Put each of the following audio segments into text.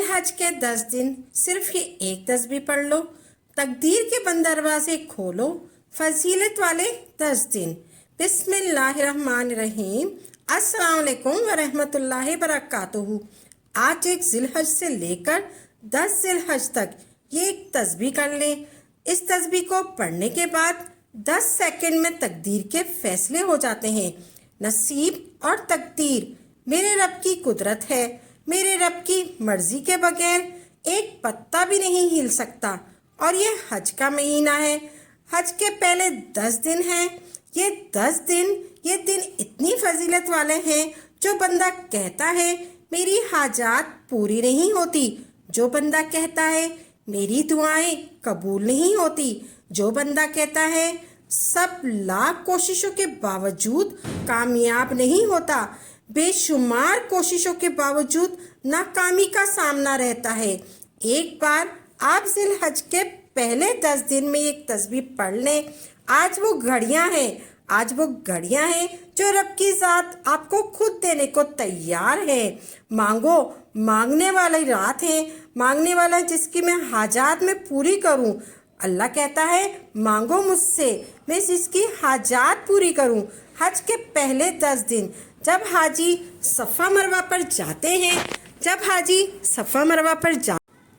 हज के 10 दिन सिर्फ ये एक तस्बीह पढ़ लो, तकदीर के बंद दरवाजे खोलो। फजीलत वाले 10 दिन। बिस्मिल्लाहिर्रहमानिर्रहीम। अस्सलाम वालेकुम वरहमतुल्लाहि वबरकातुहू। आज एक जिलहज से लेकर 10 जिलहज तक ये एक तस्बीह कर लें। इस तस्बीह को पढ़ने के बाद 10 सेकंड में तकदीर के फैसले हो जाते हैं। नसीब और तकदीर मेरे रब की कुदरत है। मेरे रब की मर्जी के बगैर एक पत्ता भी नहीं हिल सकता। और ये हज का महीना है। हज के पहले 10 दिन हैं। ये 10 दिन इतनी फजीलत वाले हैं। जो बंदा कहता है मेरी हाजात पूरी नहीं होती, जो बंदा कहता है मेरी दुआएं कबूल नहीं होती, जो बंदा कहता है सब लाख कोशिशों के बावजूद कामयाब नहीं होता, बेशुमार कोशिशों के बावजूद नाकामी का सामना रहता है। एक बार आप जिलहज के पहले 10 दिन में एक तस्बीह पढ़ लें। आज वो घड़ियां हैं जो रब की ज़ात आपको खुद देने को तैयार है। मांगो, मांगने वाली रात है, मांगने वाला जिसकी मैं हाजात में पूरी करूं। अल्लाह कहता है मांगो मुझसे, मैं जिसकी हाजात पूरी करूं। हज के पहले 10 दिन जब हाजी सफ़ा मरवा पर जाते हैं,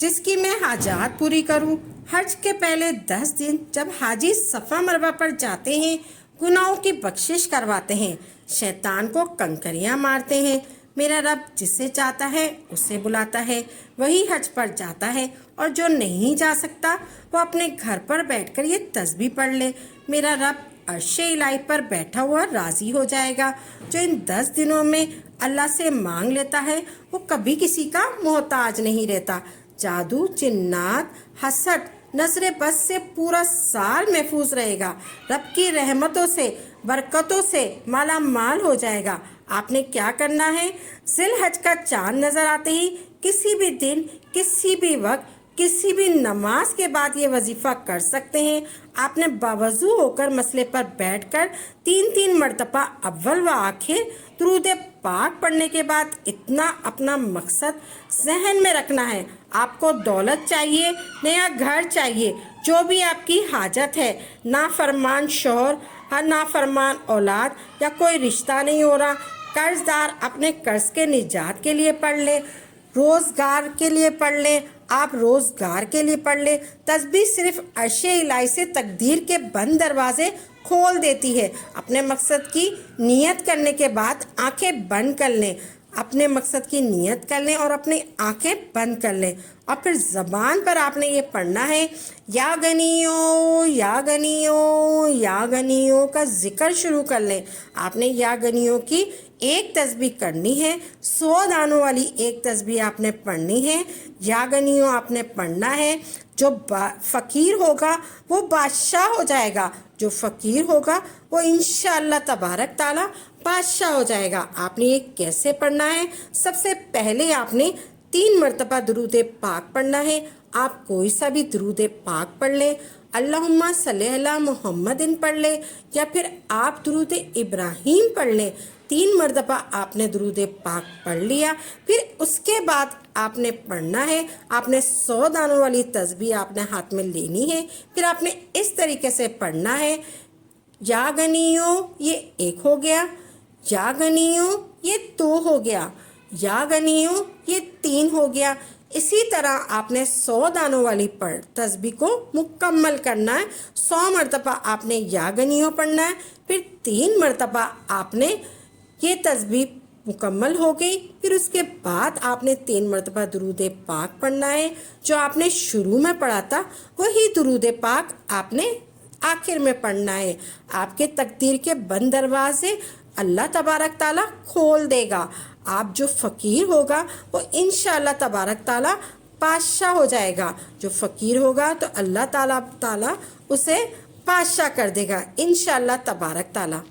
जिसकी मैं हाजात पूरी करूं। हज के पहले 10 दिन जब हाजी सफ़ा मरवा पर जाते हैं, गुनाहों की बख्शिश करवाते हैं, शैतान को कंकरियां मारते हैं। मेरा रब जिसे चाहता है उसे बुलाता है, वही हज पर जाता है। और जो नहीं जा सकता वो अपने घर पर बैठकर ये तस्बीह पढ़ ले। मेरा रब अर्शे इलाही पर बैठा हुआ राज़ी हो जाएगा। जो इन 10 दिनों में अल्लाह से मांग लेता है वो कभी किसी का मोहताज नहीं रहता। जादू, जिन्नात, हसद, नजरे बस से पूरा साल महफूज रहेगा। रब की रहमतों से, बरकतों से माला माल हो जाएगा। आपने क्या करना है, जिलहज का चांद नजर आते ही किसी भी दिन, किसी भी वक्त, किसी भी नमाज के बाद ये वजीफा कर सकते हैं। आपने बावजू होकर मसले पर बैठकर 3-3 मरतबा अव्वल व आखिर दुरूद पाक पढ़ने के बाद इतना अपना मकसद जहन में रखना है। आपको दौलत चाहिए, नया घर चाहिए, जो भी आपकी हाजत है, नाफरमान शौहर, नाफरमान औलाद या कोई रिश्ता नहीं हो रहा, कर्जदार अपने कर्ज के निजात के लिए पढ़ ले, रोज़गार के लिए पढ़ ले, आप रोज़गार के लिए पढ़ ले। तस्बीह सिर्फ अर्शे इलाही से तकदीर के बंद दरवाजे खोल देती है। अपने मकसद की नियत करने के बाद आंखें बंद कर लें, अपने मकसद की नियत कर लें और अपनी आंखें बंद कर लें। और फिर ज़बान पर आपने ये पढ़ना है, या गनियो, या गनियो, या गनियो का जिक्र शुरू कर लें। आपने या गनियो की एक तस्बीह करनी है, 100 दानों वाली एक तस्बीह आपने पढ़नी है। या गनियो आपने पढ़ना है। जो फ़कीर होगा वो बादशाह हो जाएगा, जो फ़कीर होगा वो इंशाअल्लाह तबारक ताला बादशाह हो जाएगा। आपने ये कैसे पढ़ना है, सबसे पहले आपने 3 मरतबा दुरूद पाक पढ़ना है। आप कोई सा भी दुरूद पाक पढ़ लें, अल्लाहुम्मा सल्ली अला मुहम्मदिन पढ़ ले, या फिर आप दुरूद इब्राहीम पढ़ लें। 3 मरतबा आपने दुरूद पाक पढ़ लिया। फिर उसके बाद आपने पढ़ना है, आपने 100 दानों वाली तस्बीह आपने हाथ में लेनी है। फिर आपने इस तरीके से पढ़ना है, या गनियो ये 1 हो गया, या गनियो ये 2 हो गया, या गनियो ये 3 हो गया। इसी तरह आपने 100 दानों वाली तस्बीह को मुकम्मल करना है। 100 मरतबा आपने या गनियो पढ़ना है। फिर 3 मरतबा आपने ये तस्बीह मुकम्मल हो गई। फिर उसके बाद आपने 3 मरतबा दुरूद पाक पढ़ना है। जो आपने शुरू में पढ़ा था वही दुरूद पाक आपने आखिर में पढ़ना है। आपके तकदीर के बंद दरवाजे अल्लाह तबारक ताला खोल देगा। आप जो फ़कीर होगा वो इंशाअल्लाह तबारक ताला बादशाह हो जाएगा। जो फ़कीर होगा तो अल्लाह ताला उसे बादशाह कर देगा इंशाअल्लाह तबारक ताला।